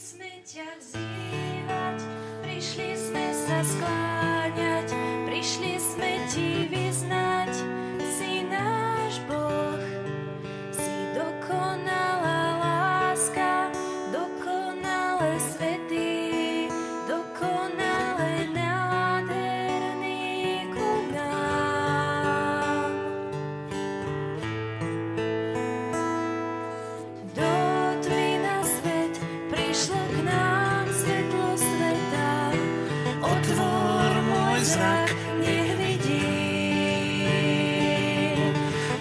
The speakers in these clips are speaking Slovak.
sme ťa vzývať, prišli sme sa skláňať, prišli sme ti vyznať, si náš Boh, si dokonalá láska, dokonale svätý, dokonale nádherný ku nám. Do tmy na svet prišlo k nám svetlo sveta, otvor môj zrak, nech vidím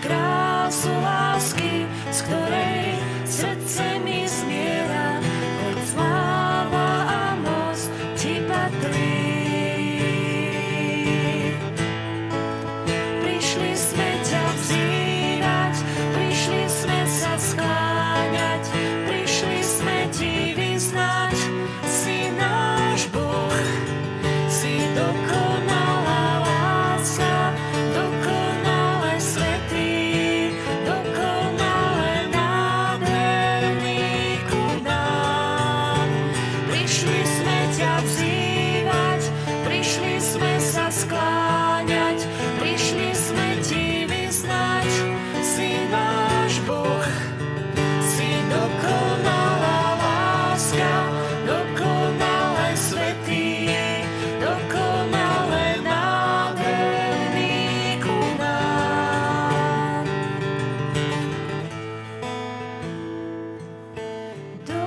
krásu lásky, z ktorej srdce mi zmiera, hoď sláva a moc ti patrí. Prišli sme ťa vzývať, prišli sme sa skláňať, prišli sme ti vyznať, si náš Boh, si dokonalá láska, dokonale svätý, dokonale nádherný ku nám. Prišli sme ťa vzývať, prišli sme sa skláňať, prišli sme ti vyznať, si náš Boh, si dokonalá láska, dokonale svätý, dokonale nádherný ku nám. Do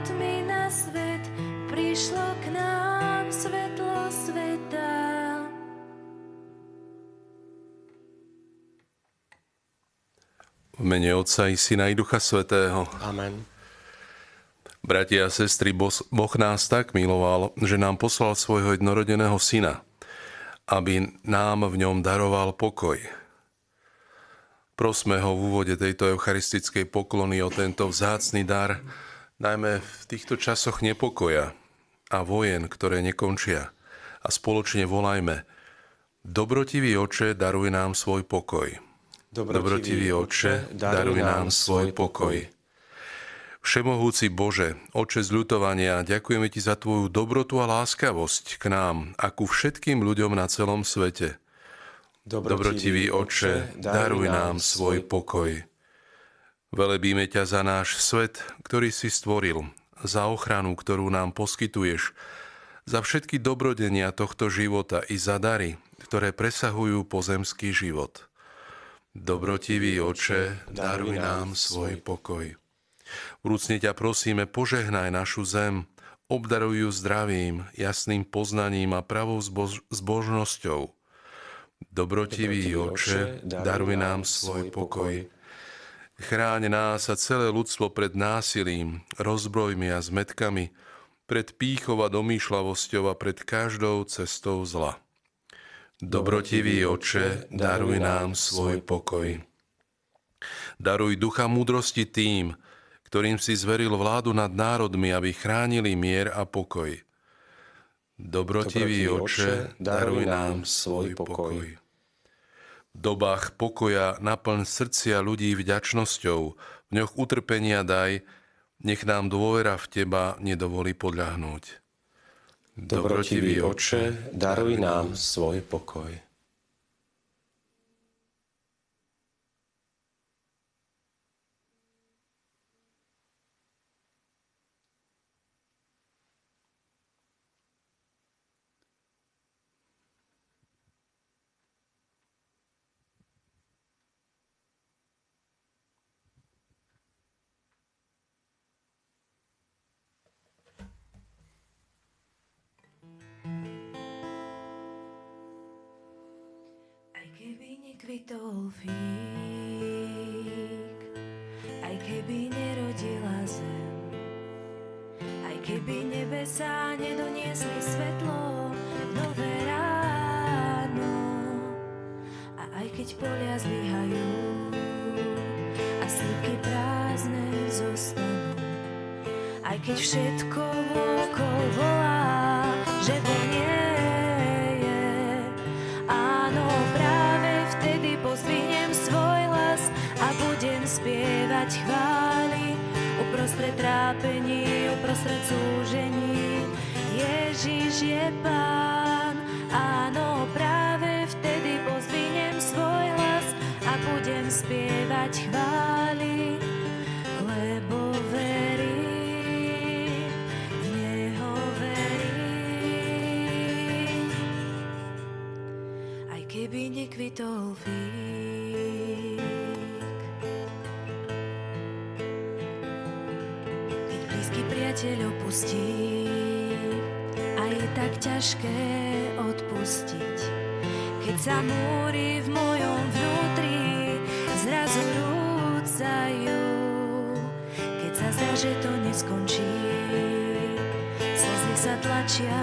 tmy na svet prišlo k nám svetlo sveta. V mene Otca i Syna i Ducha Svätého. Amen. Bratia a sestry, Boh nás tak miloval, že nám poslal svojho jednorodeného Syna, aby nám v ňom daroval pokoj. Prosme ho v úvode tejto eucharistickej poklony o tento vzácny dar, najmä v týchto časoch nepokoja a vojen, ktoré nekončia. A spoločne volajme: Dobrotivý Oče, daruj nám svoj pokoj. Dobrotivý Oče, daruj nám svoj pokoj. Všemohúci Bože, Oče zľutovania, ďakujeme Ti za Tvoju dobrotu a láskavosť k nám a ku všetkým ľuďom na celom svete. Dobrotivý Oče, daruj nám svoj pokoj. Velebíme ťa za náš svet, ktorý si stvoril, za ochranu, ktorú nám poskytuješ, za všetky dobrodenia tohto života i za dary, ktoré presahujú pozemský život. Dobrotivý Oče, daruj nám svoj pokoj. Vrúcne ťa prosíme, požehnaj našu zem, obdaruj ju zdravím, jasným poznaním a pravou zbožnosťou. Dobrotivý Oče, daruj nám svoj pokoj. Chráň nás a celé ľudstvo pred násilím, rozbrojmi a zmetkami, pred pýchou a domýšľavosťou a pred každou cestou zla. Dobrotivý Oče, daruj nám svoj pokoj. Daruj ducha múdrosti tým, ktorým si zveril vládu nad národmi, aby chránili mier a pokoj. Dobrotivý Oče, daruj nám svoj pokoj. V dobách pokoja naplň srdcia ľudí vďačnosťou, v ňoch utrpenia daj, nech nám dôvera v Teba nedovolí podľahnúť. Dobrotivý Oče, daruj nám svoj pokoj. Kvitol fík, aj keby nerodila zem, aj keby nebesá nedoniesli svetlo, nové ráno, a aj keď polia zlyhajú a slípky prázdne zostanú, aj keď všetko okolo volá, že Boh nie je, áno, práve vtedy pozdvihnem svoj hlas a budem spievať chvály uprostred uprostred trápení, uprostred súžení. Ježiš je Pán, áno, práve vtedy pozdvihnem svoj hlas a budem spievať chvály, lebo verím, v Neho verím. Aj keby nekvitol fík, keď blízky priateľ opustí, a je tak ťažké odpustiť, keď sa múry v mojom vnútri zrazu rúcajú, keď sa zdá, že to neskončí, slzy sa tlačia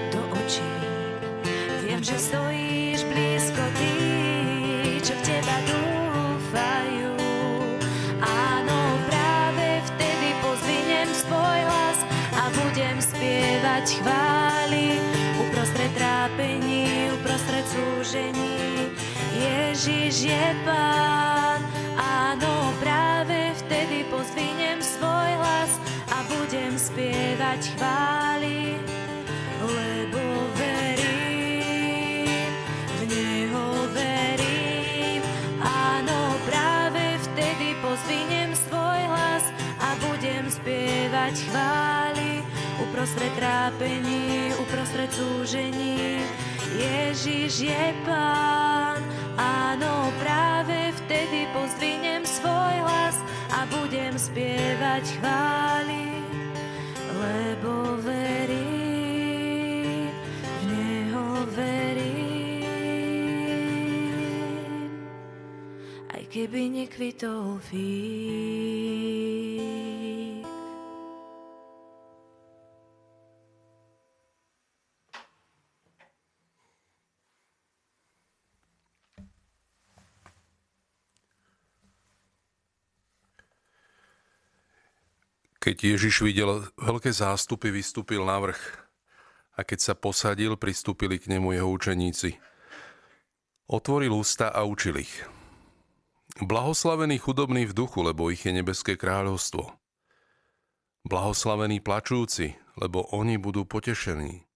do očí. Viem, že stojíš blízko tých, čo v teba dúfajú. Áno, práve vtedy pozdvihnem svoj hlas a budem spievať chvály uprostred trápení, uprostred súžení. Ježiš je Pán, áno, práve vtedy pozdvihnem svoj hlas a budem spievať chvály, lebo verím, v Neho verím. Áno, práve vtedy pozdvihnem svoj hlas a budem spievať chvály uprostred trápení, uprostred súžení. Ježiš je Pán, áno, práve vtedy pozdvihnem svoj hlas a budem spievať chvály, lebo verím, v Neho verím. Aj keby nekvitol fík. Keď Ježiš videl veľké zástupy, vystúpil na vrch a keď sa posadil, pristúpili k nemu jeho učeníci. Otvoril ústa a učil ich. Blahoslavení chudobní v duchu, lebo ich je nebeské kráľovstvo. Blahoslavení plačúci, lebo oni budú potešení.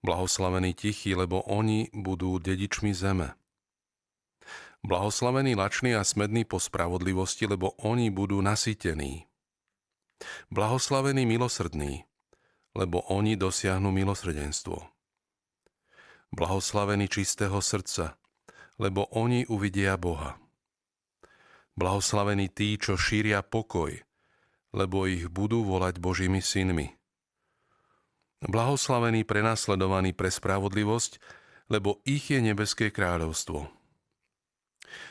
Blahoslavení tichí, lebo oni budú dedičmi zeme. Blahoslavení lační a smední po spravodlivosti, lebo oni budú nasýtení. Blahoslavení milosrdní, lebo oni dosiahnu milosrdenstvo. Blahoslavení čistého srdca, lebo oni uvidia Boha. Blahoslavení tí, čo šíria pokoj, lebo ich budú volať Božími synmi. Blahoslavení prenasledovaní pre spravodlivosť, lebo ich je nebeské kráľovstvo.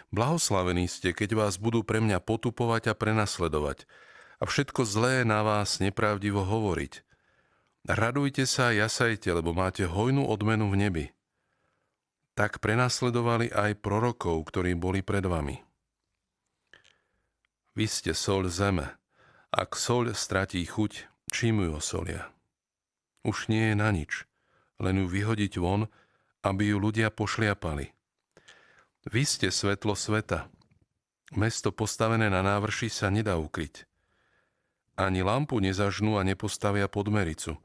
Blahoslavení ste, keď vás budú pre mňa potupovať a prenasledovať a všetko zlé na vás nepravdivo hovoriť. Radujte sa a jasajte, lebo máte hojnú odmenu v nebi. Tak prenasledovali aj prorokov, ktorí boli pred vami. Vy ste soľ zeme. Ak soľ stratí chuť, čím ju osolia? Už nie je na nič, len ju vyhodiť von, aby ju ľudia pošliapali. Vy ste svetlo sveta. Mesto postavené na návrši sa nedá ukryť. Ani lampu nezažnú a nepostavia pod mericu,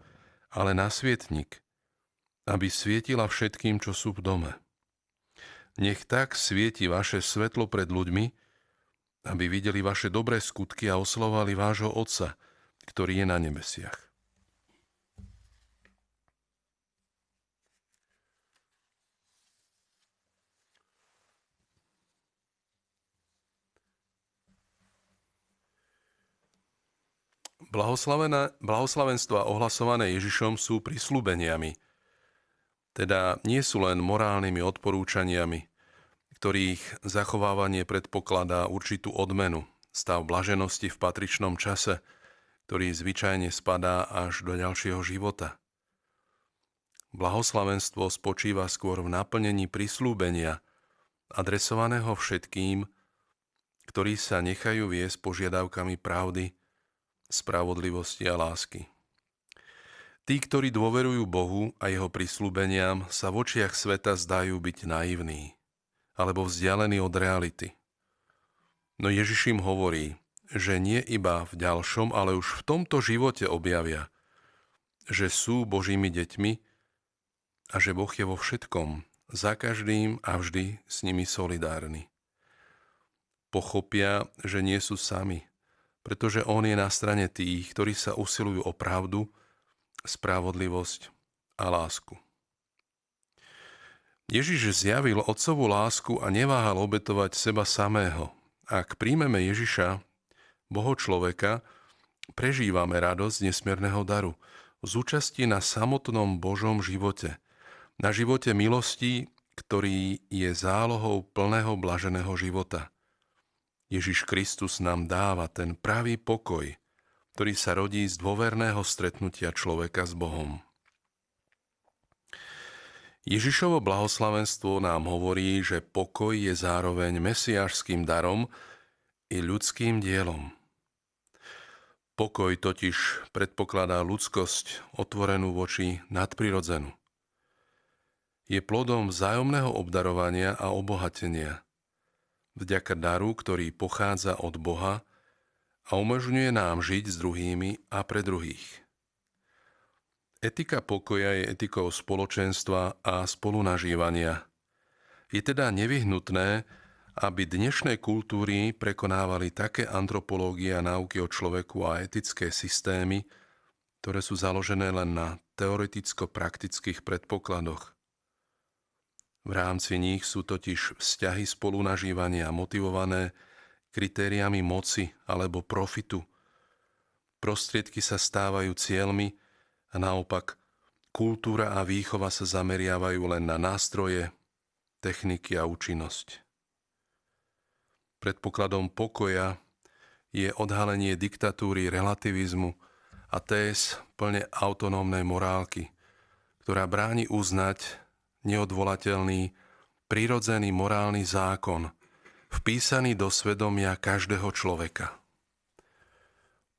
ale na svietnik, aby svietila všetkým, čo sú v dome. Nech tak svieti vaše svetlo pred ľuďmi, aby videli vaše dobré skutky a oslavovali vášho Otca, ktorý je na nebesiach. Blahoslavenstvá ohlasované Ježišom sú prisľúbeniami, teda nie sú len morálnymi odporúčaniami, ktorých zachovávanie predpokladá určitú odmenu, stav blaženosti v patričnom čase, ktorý zvyčajne spadá až do ďalšieho života. Blahoslavenstvo spočíva skôr v naplnení prisľúbenia, adresovaného všetkým, ktorí sa nechajú viesť požiadavkami pravdy, spravodlivosti a lásky. Tí, ktorí dôverujú Bohu a jeho prisľúbeniam, sa v očiach sveta zdajú byť naivní alebo vzdialení od reality. No Ježiš im hovorí, že nie iba v ďalšom, ale už v tomto živote objavia, že sú Božími deťmi a že Boh je vo všetkom, za každým a vždy s nimi solidárny. Pochopia, že nie sú sami, pretože On je na strane tých, ktorí sa usilujú o pravdu, spravodlivosť a lásku. Ježiš zjavil otcovú lásku a neváhal obetovať seba samého. Ak príjmeme Ježiša, Boho človeka, prežívame radosť nesmierneho daru, z účasti na samotnom Božom živote, na živote milosti, ktorý je zálohou plného blaženého života. Ježiš Kristus nám dáva ten pravý pokoj, ktorý sa rodí z dôverného stretnutia človeka s Bohom. Ježišovo blahoslavenstvo nám hovorí, že pokoj je zároveň mesiášským darom i ľudským dielom. Pokoj totiž predpokladá ľudskosť otvorenú voči nadprirodzenú. Je plodom vzájomného obdarovania a obohatenia, vďaka daru, ktorý pochádza od Boha a umožňuje nám žiť s druhými a pre druhých. Etika pokoja je etikou spoločenstva a spolunažívania. Je teda nevyhnutné, aby dnešné kultúry prekonávali také antropológie a náuky o človeku a etické systémy, ktoré sú založené len na teoreticko-praktických predpokladoch. V rámci nich sú totiž vzťahy spolunažívania motivované kritériami moci alebo profitu. Prostriedky sa stávajú cieľmi a naopak kultúra a výchova sa zameriavajú len na nástroje, techniky a účinnosť. Predpokladom pokoja je odhalenie diktatúry relativizmu a téz plne autonómnej morálky, ktorá bráni uznať neodvolateľný, prirodzený morálny zákon, vpísaný do svedomia každého človeka.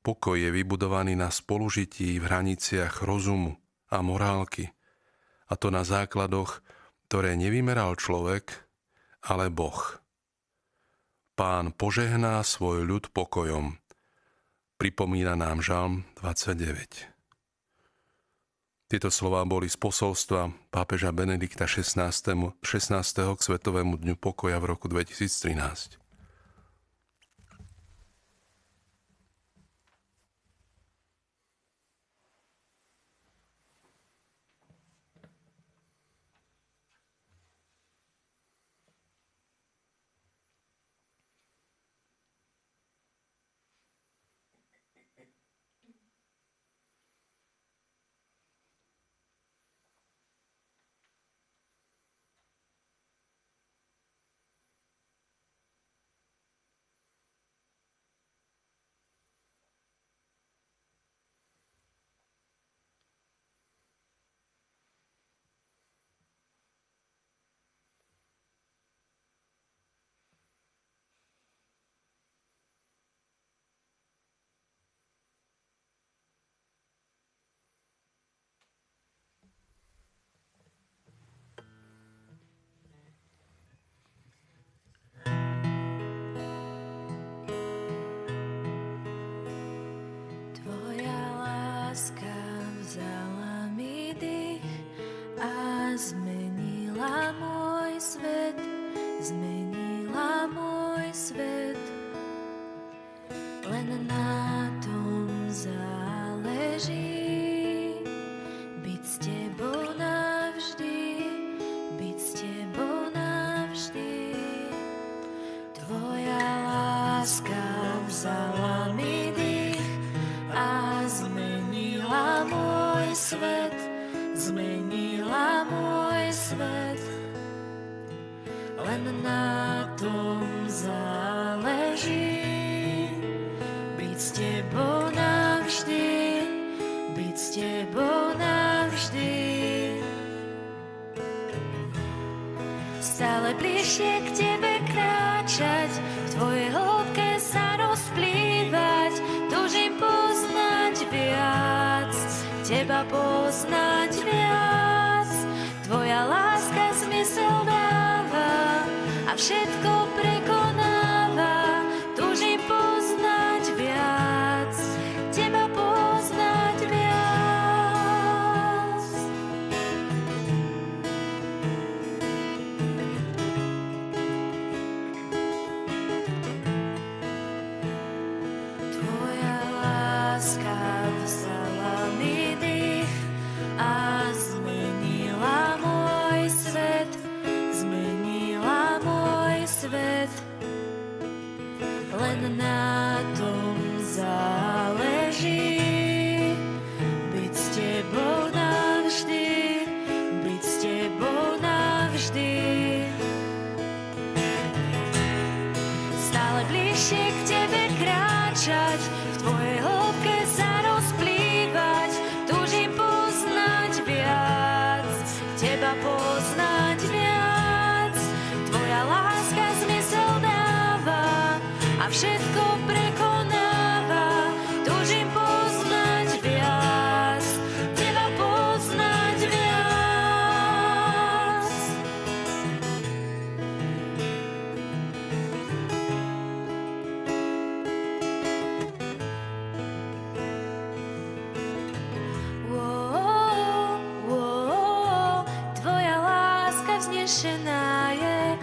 Pokoj je vybudovaný na spolužití v hraniciach rozumu a morálky, a to na základoch, ktoré nevymeral človek, ale Boh. Pán požehná svoj ľud pokojom, pripomína nám Žalm 29. Tieto slová boli z posolstva pápeža Benedikta XVI. K Svetovému dňu pokoja v roku 2013. Zmenila môj svet, len na tom záleží. Byť s tebou navždy, byť s tebou navždy. Tvoja láska vzala mi dých a zmenila môj svet, zmenila môj svet. Len na tom záleží. Byť s tebou navždy, byť s tebou navždy. Stále bližšie k tebe kráčať, v tvojej hĺbke sa rozplývať. Túžim poznať viac, teba poznať viac. Tvoja láska zmysel dáva a všetko prekonáva. Túžim poznať tvojej hĺbke sa rozplývať, túžim poznať viac, teba poznať viac. Tvoja láska zmysel dáva a všetko prekonáva, túžim poznať viac, teba poznať viac. Tvoja láska vznešená je.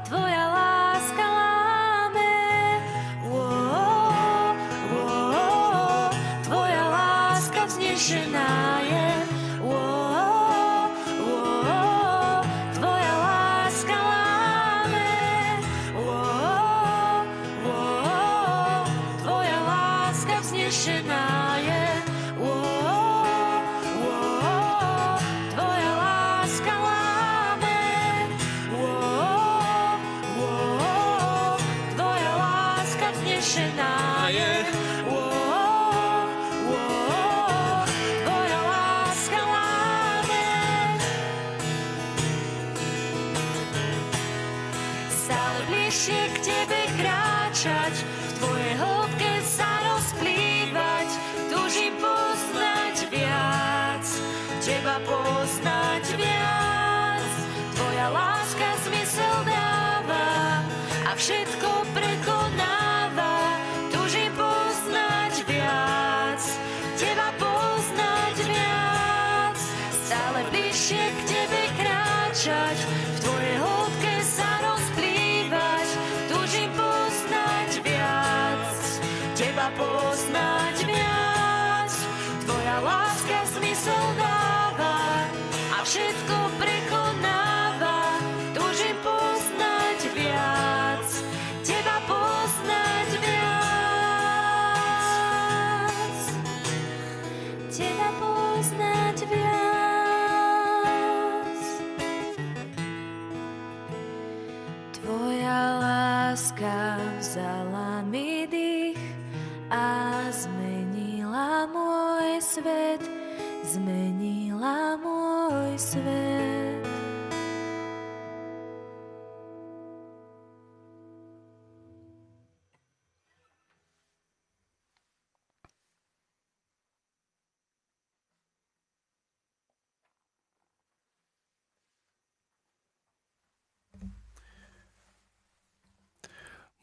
Tvoja láska láme. Tvoja láska vznešená je. Tvoja láska láme. Tvoja láska vznešená je. Tvoja láska láme. Tvoja láska vznešená je. Tvoja láska láme. Stále bližšie k tebe kráčať, v tvojej hĺbke sa rozplývať, túžim poznať viac, teba poznať viac. Tvoja láska zmysel dáva a všetko prekonáva, túžim poznať viac, teba poznať viac. Stále bližšie k tebe kráčať, v tvojej hĺbke sa rozplývať, túžim poznať viac, teba poznať viac. Tvoja láska zmysel dáva a všetko prekonáva, túžim poznať viac, teba poznať viac, teba poznať viac. Tvoja láska vzala mi dých a zmenila môj svet, zmenila môj svet.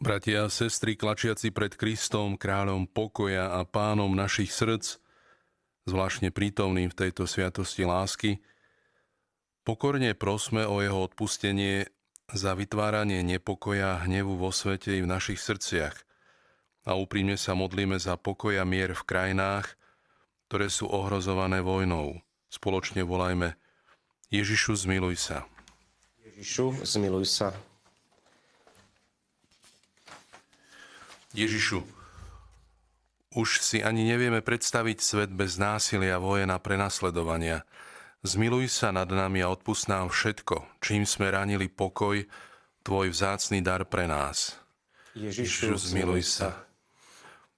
Bratia a sestry, klačiaci pred Kristom, kráľom pokoja a pánom našich srdc, zvláštne prítomným v tejto sviatosti lásky, pokorne prosme o jeho odpustenie za vytváranie nepokoja a hnevu vo svete i v našich srdciach a úprimne sa modlíme za pokoj a mier v krajinách, ktoré sú ohrozované vojnou. Spoločne volajme: Ježišu, zmiluj sa. Ježišu, zmiluj sa. Ježišu, už si ani nevieme predstaviť svet bez násilia, vojen a prenasledovania. Zmiluj sa nad nami a odpusť nám všetko, čím sme ranili pokoj, tvoj vzácny dar pre nás. Ježišu, zmiluj sa.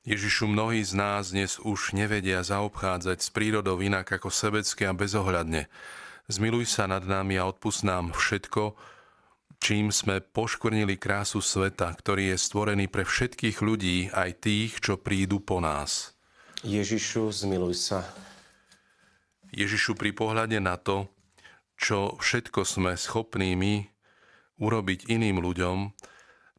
Ježišu, mnohí z nás dnes už nevedia zaobchádzať s prírodou inak ako sebecky a bezohľadne. Zmiluj sa nad nami a odpusť nám všetko, čím sme poškvrnili krásu sveta, ktorý je stvorený pre všetkých ľudí, aj tých, čo prídu po nás. Ježišu, zmiluj sa. Ježišu, pri pohľade na to, čo všetko sme schopní my urobiť iným ľuďom,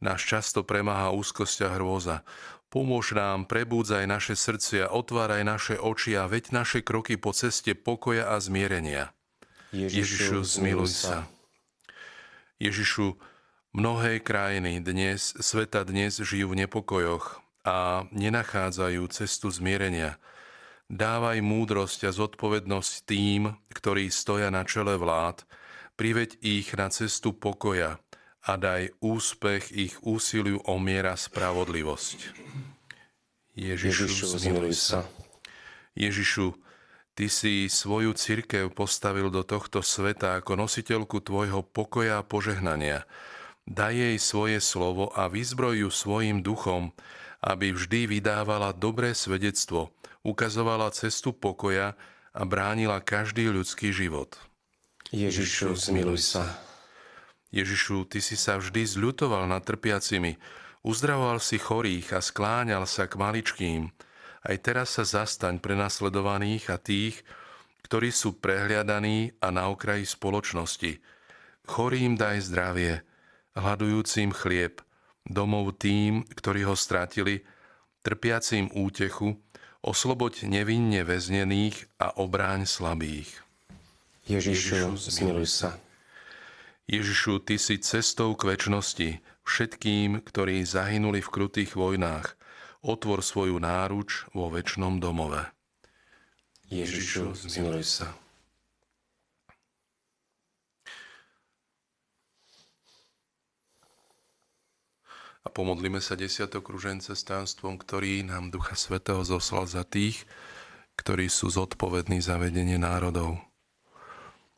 nás často premáha úzkosť a hrôza. Pomôž nám, prebúdzaj naše srdcia, otváraj naše oči a veď naše kroky po ceste pokoja a zmierenia. Ježišu, zmiluj sa. Ježišu, mnohé krajiny sveta dnes žijú v nepokojoch a nenachádzajú cestu zmierenia. Dávaj múdrosť a zodpovednosť tým, ktorí stoja na čele vlád, priveď ich na cestu pokoja a daj úspech ich úsiliu o mier a spravodlivosť. Ježišu, zmiluj sa. Ježišu, Ty si svoju cirkev postavil do tohto sveta ako nositeľku tvojho pokoja a požehnania. Daj jej svoje slovo a vyzbroj ju svojim duchom, aby vždy vydávala dobré svedectvo, ukazovala cestu pokoja a bránila každý ľudský život. Ježišu, zmiluj sa. Ježišu, Ty si sa vždy zľutoval nad trpiacimi, uzdravoval si chorých a skláňal sa k maličkým. Aj teraz sa zastaň pre nasledovaných a tých, ktorí sú prehliadaní a na okraji spoločnosti. Chorým daj zdravie, hladujúcim chlieb, domov tým, ktorí ho stratili, trpiacim útechu, osloboď nevinne väznených a obráň slabých. Ježišu, zmiluj sa. Ježišu, Ty si cestou k večnosti všetkým, ktorí zahynuli v krutých vojnách. Otvor svoju náruč vo večnom domove. Ježišu, zmiluj sa. A pomodlíme sa desiatok ružence s tajomstvom, ktorý nám Ducha Svätého zoslal za tých, ktorí sú zodpovední za vedenie národov.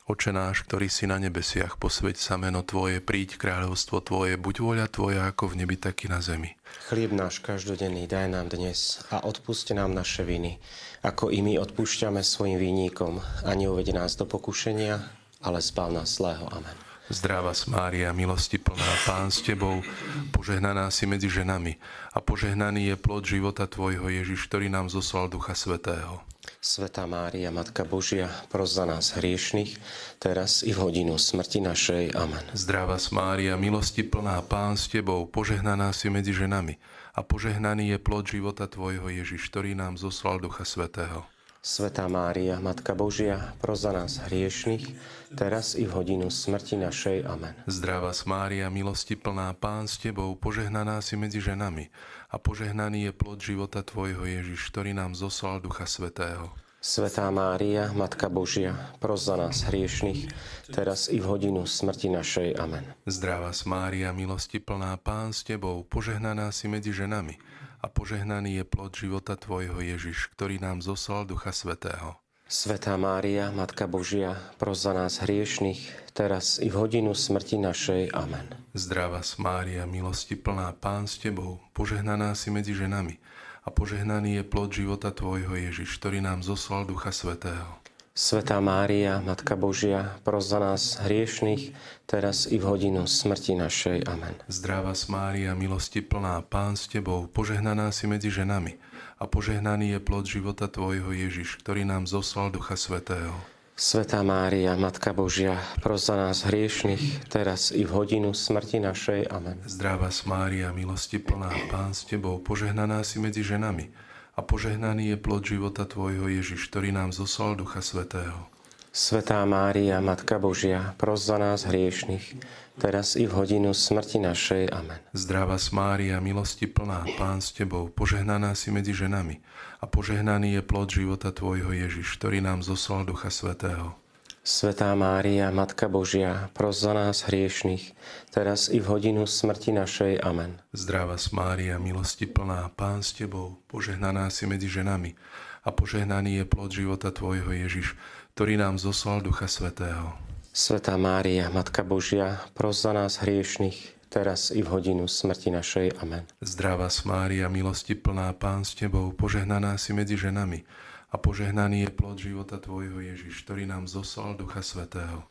Oče náš, ktorý si na nebesiach, posväť sa meno Tvoje, príď kráľovstvo Tvoje, buď vôľa Tvoja ako v nebi, tak i na zemi. Chlieb náš každodenný daj nám dnes a odpusť nám naše viny, ako i my odpúšťame svojim vinníkom, a neuveď nás do pokušenia, ale zbav nás zlého. Amen. Zdravá Mária, milosti plná, Pán s Tebou, požehnaná si medzi ženami a požehnaný je plod života Tvojho, Ježiš, ktorý nám zoslal Ducha Svätého. Svätá Mária, Matka Božia, pros za nás hriešnych, teraz i v hodinu smrti našej. Amen. Zdravá Mária, milosti plná, Pán s Tebou, požehnaná si medzi ženami a požehnaný je plod života Tvojho, Ježiš, ktorý nám zoslal Ducha Svätého. Svätá Mária, Matka Božia, pros za nás hriešnych, teraz i v hodinu smrti našej. Amen. Zdravá Mária, milosti plná, Pán s Tebou, požehnaná si medzi ženami a požehnaný je plod života Tvojho, Ježiš, ktorý nám zoslal Ducha Svätého. Svätá Mária, Matka Božia, pros za nás hriešnych, teraz i v hodinu smrti našej. Amen. Zdravá Mária, milosti plná, Pán s Tebou, požehnaná si medzi ženami a požehnaný je plod života Tvojho, Ježiš, ktorý nám zoslal Ducha Svätého. Svätá Mária, Matka Božia, pros za nás hriešnych, teraz i v hodinu smrti našej. Amen. Zdravá Mária, milosti plná, Pán s Tebou, požehnaná si medzi ženami a požehnaný je plod života Tvojho, Ježiš, ktorý nám zoslal Ducha Svätého. Svätá Mária, Matka Božia, pros za nás hriešnych, teraz i v hodinu smrti našej. Amen. Zdravá Mária, milosti plná, Pán s Tebou, požehnaná si medzi ženami a požehnaný je plod života Tvojho, Ježiš, ktorý nám zoslal Ducha Svätého. Svätá Mária, Matka Božia, pros za nás hriešnych, teraz i v hodinu smrti našej. Amen. Zdravá Mária, milosti plná, Pán s Tebou, požehnaná si medzi ženami a požehnaný je plod života Tvojho, Ježiš, ktorý nám zoslal Ducha Svätého. Svätá Mária, Matka Božia, pros za nás hriešnych, teraz i v hodinu smrti našej. Amen. Zdravá Mária, milosti plná, Pán s Tebou, požehnaná si medzi ženami a požehnaný je plod života Tvojho, Ježiš, ktorý nám zoslal Ducha Svätého. Svätá Mária, Matka Božia, pros za nás hriešnych, teraz i v hodinu smrti našej. Amen. Zdravá Mária, milosti plná, Pán s Tebou, požehnaná si medzi ženami a požehnaný je plod života Tvojho, Ježiš, ktorý nám zoslal Ducha Svätého. Svätá Mária, Matka Božia, pros za nás hriešnych, teraz i v hodinu smrti našej. Amen. Zdravá Mária, milosti plná, Pán s Tebou, požehnaná si medzi ženami a požehnaný je plod života Tvojho, Ježiš, ktorý nám zoslal Ducha Svätého.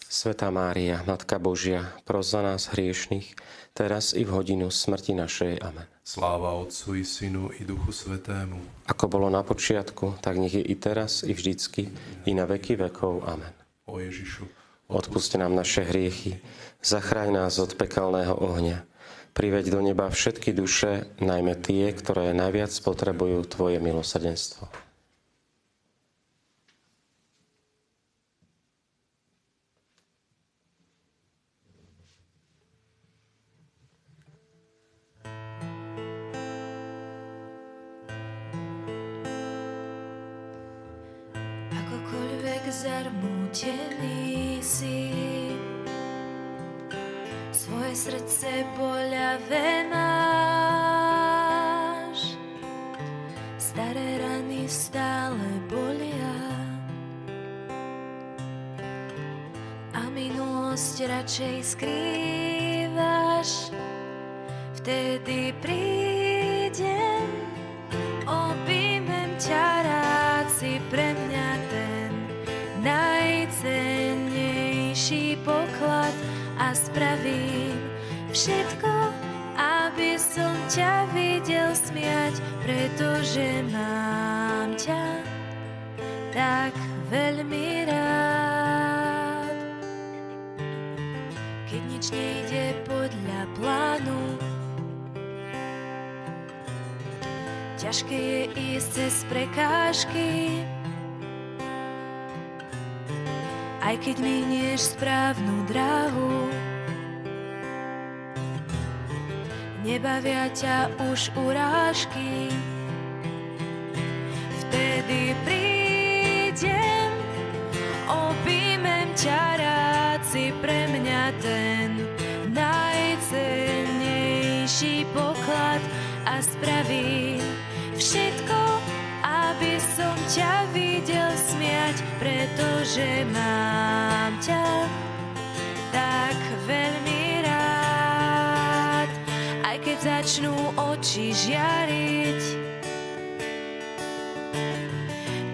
Svätá Mária, Matka Božia, pros za nás hriešnych, teraz i v hodinu smrti našej. Amen. Sláva Otcu i Synu i Duchu Svätému. Ako bolo na počiatku, tak nech je i teraz, i vždycky, i na veky vekov. Amen. O Ježišu, odpusti nám naše hriechy, zachráň nás od pekelného ohňa. Priveď do neba všetky duše, najmä tie, ktoré najviac potrebujú Tvoje milosrdenstvo. Zarmútený si, svoje srdce boľavé máš, staré rany stále bolia a minulosť radšej skrývaš. dáš, vtedy prídem, objímem ťa rád, si pre mňa ten najcennejší poklad a spravím všetko, aby som ťa videl smiať, pretože mám ťa tak veľmi rád. Keď nič nejde podľa plánu, ťažké je ísť cez prekážky, aj keď minieš správnu dráhu. Nebavia ťa už urážky, vtedy prídem, objímem ťa rád, si pre mňa ten najcennejší poklad a spravím všetko, aby som ťa videl smiať, pretože mám ťa tak veľmi rád. Aj keď začnú oči žiariť,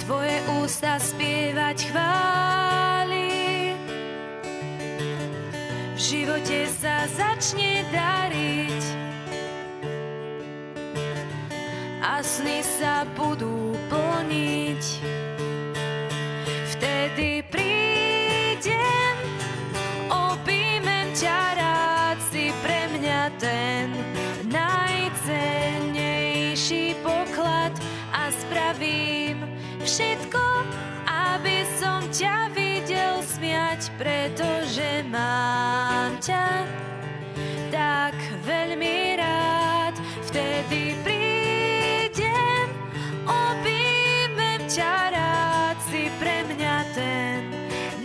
tvoje ústa spievať chvály, v živote sa začne dariť a sny sa budú plniť. Vtedy prídem, objímem ťa rád, si pre mňa ten najcennejší poklad a spravím všetko, aby som ťa videl smiať, pretože mám ťa tak veľmi rád. Vtedy prídem, objímem ťa rád, si pre mňa ten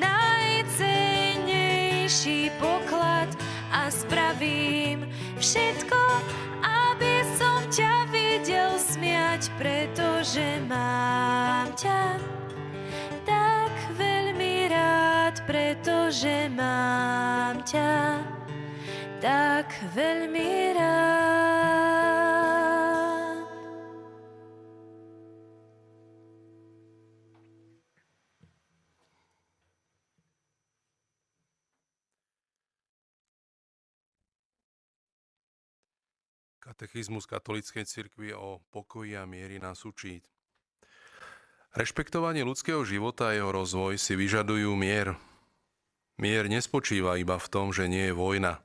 najcennejší poklad a spravím všetko, aby som ťa videl smiať, pretože mám ťa tak veľmi rád, pretože mám ťa tak veľmi rád. Katechizmus katolíckej cirkvi o pokoji a miery nás učí: rešpektovanie ľudského života a jeho rozvoj si vyžadujú mier. Mier nespočíva iba v tom, že nie je vojna,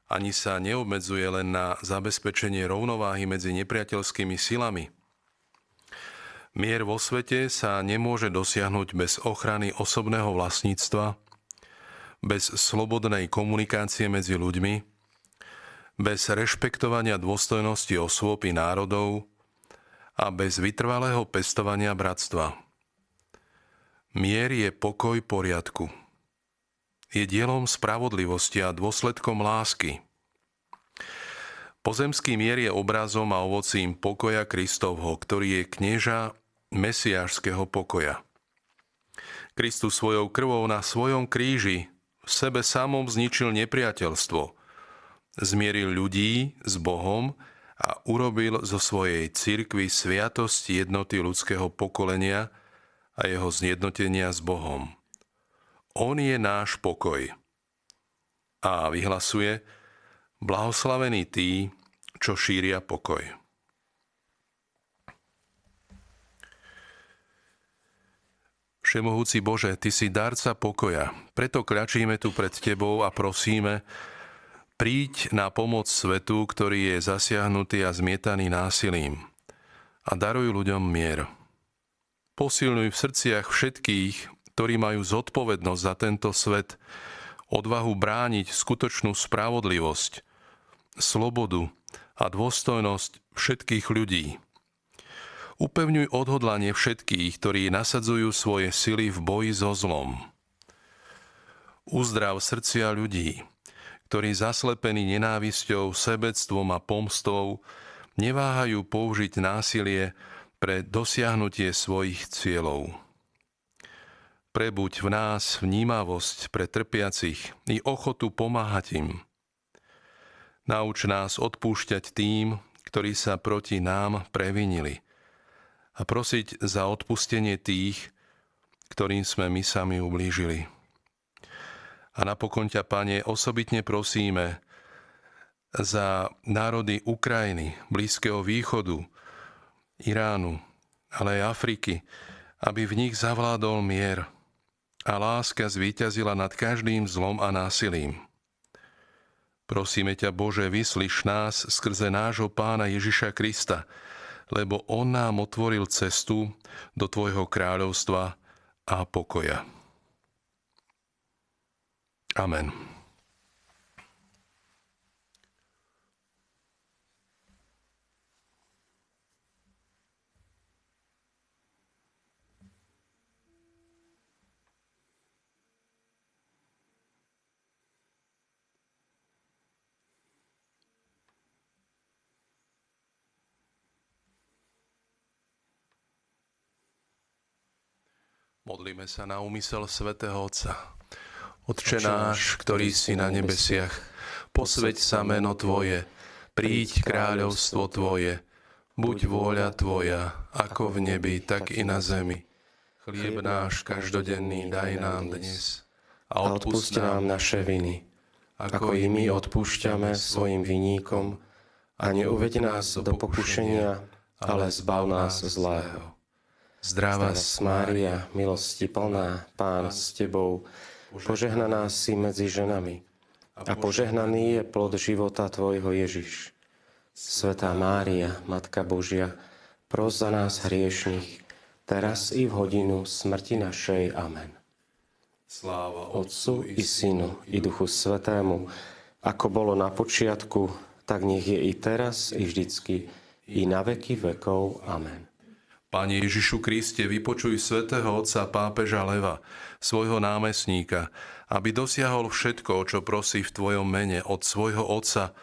ani sa neobmedzuje len na zabezpečenie rovnováhy medzi nepriateľskými silami. Mier vo svete sa nemôže dosiahnuť bez ochrany osobného vlastníctva, bez slobodnej komunikácie medzi ľuďmi, bez rešpektovania dôstojnosti osôb i národov a bez vytrvalého pestovania bratstva. Mier je pokoj poriadku. Je dielom spravodlivosti a dôsledkom lásky. Pozemský mier je obrazom a ovocím pokoja Kristovho, ktorý je knieža mesiášskeho pokoja. Kristus svojou krvou na svojom kríži v sebe samom zničil nepriateľstvo, zmieril ľudí s Bohom a urobil zo svojej cirkvi sviatosť jednoty ľudského pokolenia a jeho zjednotenia s Bohom. On je náš pokoj. A vyhlasuje: blahoslavení tí, čo šíria pokoj. Všemohúci Bože, Ty si darca pokoja, preto kľačíme tu pred Tebou a prosíme: príď na pomoc svetu, ktorý je zasiahnutý a zmietaný násilím, a daruj ľuďom mier. Posilňuj v srdciach všetkých, ktorí majú zodpovednosť za tento svet, odvahu brániť skutočnú spravodlivosť, slobodu a dôstojnosť všetkých ľudí. Upevňuj odhodlanie všetkých, ktorí nasadzujú svoje sily v boji so zlom. Uzdrav srdcia ľudí, ktorí zaslepení nenávisťou, sebectvom a pomstou neváhajú použiť násilie pre dosiahnutie svojich cieľov. Prebuď v nás vnímavosť pre trpiacich i ochotu pomáhať im. Nauč nás odpúšťať tým, ktorí sa proti nám previnili, a prosiť za odpustenie tých, ktorým sme my sami ublížili. A napokon ťa, Pane, osobitne prosíme za národy Ukrajiny, Blízkeho východu, Iránu, ale aj Afriky, aby v nich zavládol mier a láska zvíťazila nad každým zlom a násilím. Prosíme ťa, Bože, vyslíš nás skrze nášho Pána Ježiša Krista, lebo on nám otvoril cestu do tvojho kráľovstva a pokoja. Amen. Modlíme sa na úmysel svätého Otca. Otče náš, ktorý si na nebesiach, posväť sa meno Tvoje, príď kráľovstvo Tvoje, buď vôľa Tvoja, ako v nebi, tak i na zemi. Chlieb náš každodenný daj nám dnes a odpusť nám naše viny, ako i my odpúšťame svojim viníkom, a neuveď nás do pokušenia, ale zbav nás zlého. Zdravá Mária, milosti plná, Pán s Tebou, požehnaná si medzi ženami a požehnaný je plod života Tvojho Ježiš. Svätá Mária, Matka Božia, pros za nás hriešnych, teraz i v hodinu smrti našej. Amen. Sláva Otcu i Synu i Duchu Svätému, ako bolo na počiatku, tak nech je i teraz, i vždycky, i na veky vekov. Amen. Pane Ježišu Kriste, vypočuj svätého otca pápeža Leva, svojho námestníka, aby dosiahol všetko, o čo prosí v Tvojom mene od svojho otca,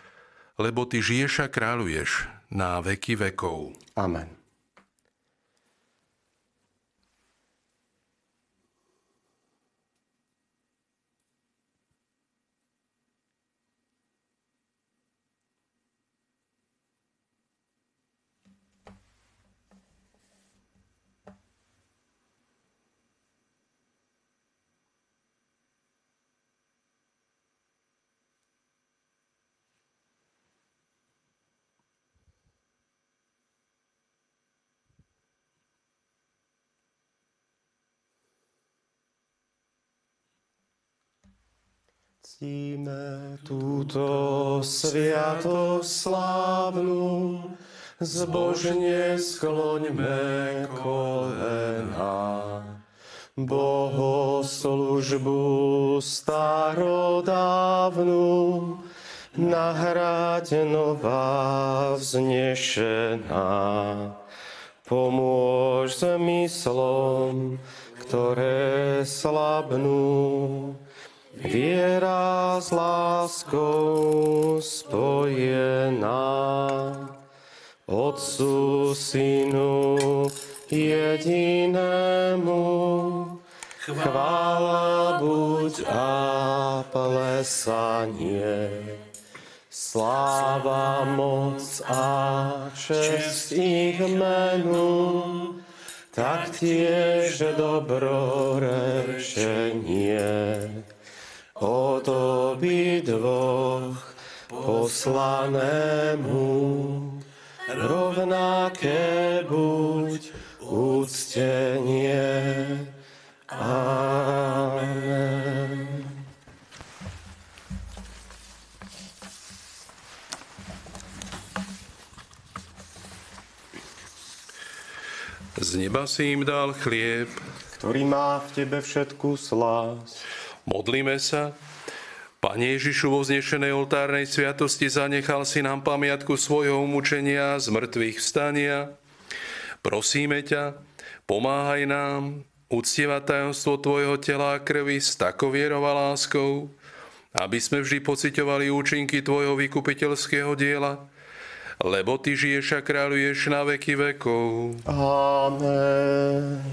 lebo Ty žiješ a kráľuješ na veky vekov. Amen. Ctíme túto sviatosť slávnu, zbožne skloňme kolena. Bohoslužbu starodávnu nahráď nová vznešená. Pomôž zmyslom, ktoré slabnú, viera s láskou spojená. Otcu, Synu, jedinému, chvála buď a plesanie. Sláva, moc a česť ich menu, taktiež dobrorečenie. Od obidvoch poslanému rovnaké buď úctenie. Amen. Z neba si im dal chlieb, ktorý má v Tebe všetku slásť. modlíme sa. Pane Ježišu, vo vznešenej oltárnej sviatosti zanechal si nám pamiatku svojho umúčenia z mŕtvych vstania. Prosíme ťa, pomáhaj nám uctievať tajomstvo Tvojho tela a krvi s takou vierou a láskou, aby sme vždy pociťovali účinky Tvojho vykupiteľského diela, lebo Ty žiješ a kráľuješ na veky vekov. Amen.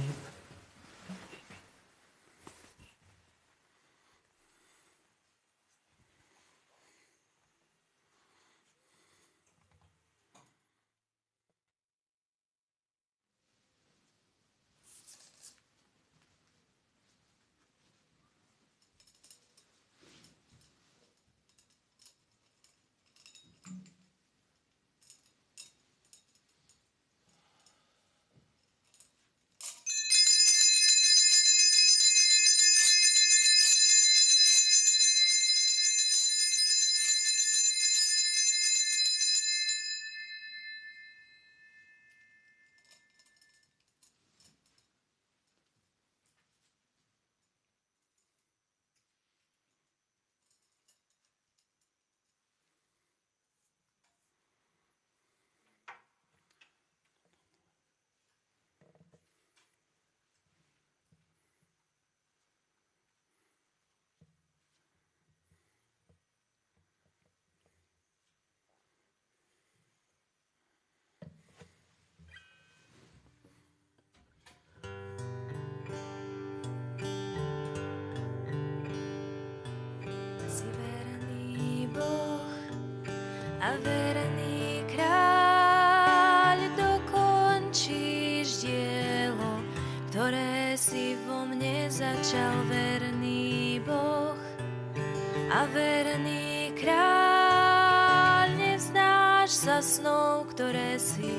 a verný kráľ, nevzdáš sa snov, ktoré si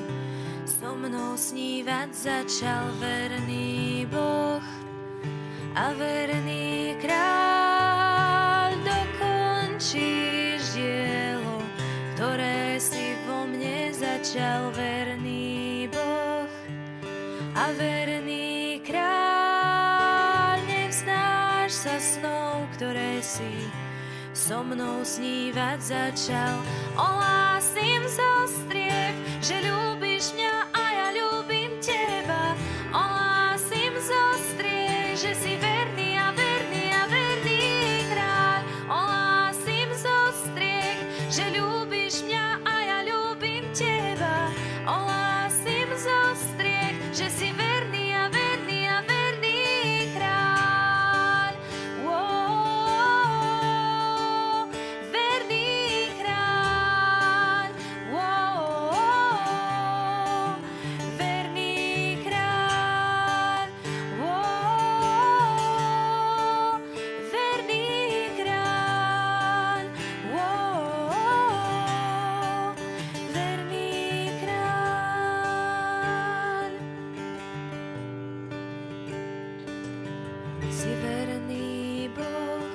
so mnou snívať začal. Verný Boh a verný kráľ, dokončíš dielo, ktoré si vo mne začal. Verný Boh a verný kráľ, nevzdáš sa snov, ktoré si so mnou snívať začal. Ohlásim zo striech, že ľúbiš mňa a ja ľúbim teba. Ohlásim zo striech, že si verný a verný a verný kráľ. Ohlásim zo striech, že ľúbiš mňa a ja ľúbim teba. Ohlásim zo striech, že si verný a verný a verný kráľ. Verný kráľ. Verný kráľ. Verný kráľ. Verný kráľ. Si verný Boh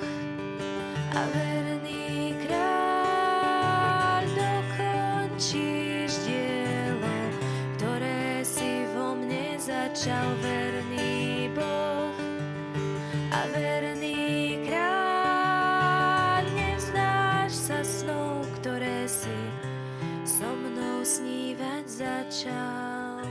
a verný kráľ, dokončíš dielo, ktoré si vo mne začal. Verný Boh a verný kráľ, nevzdáš sa snov, ktoré si so mnou snívať začal.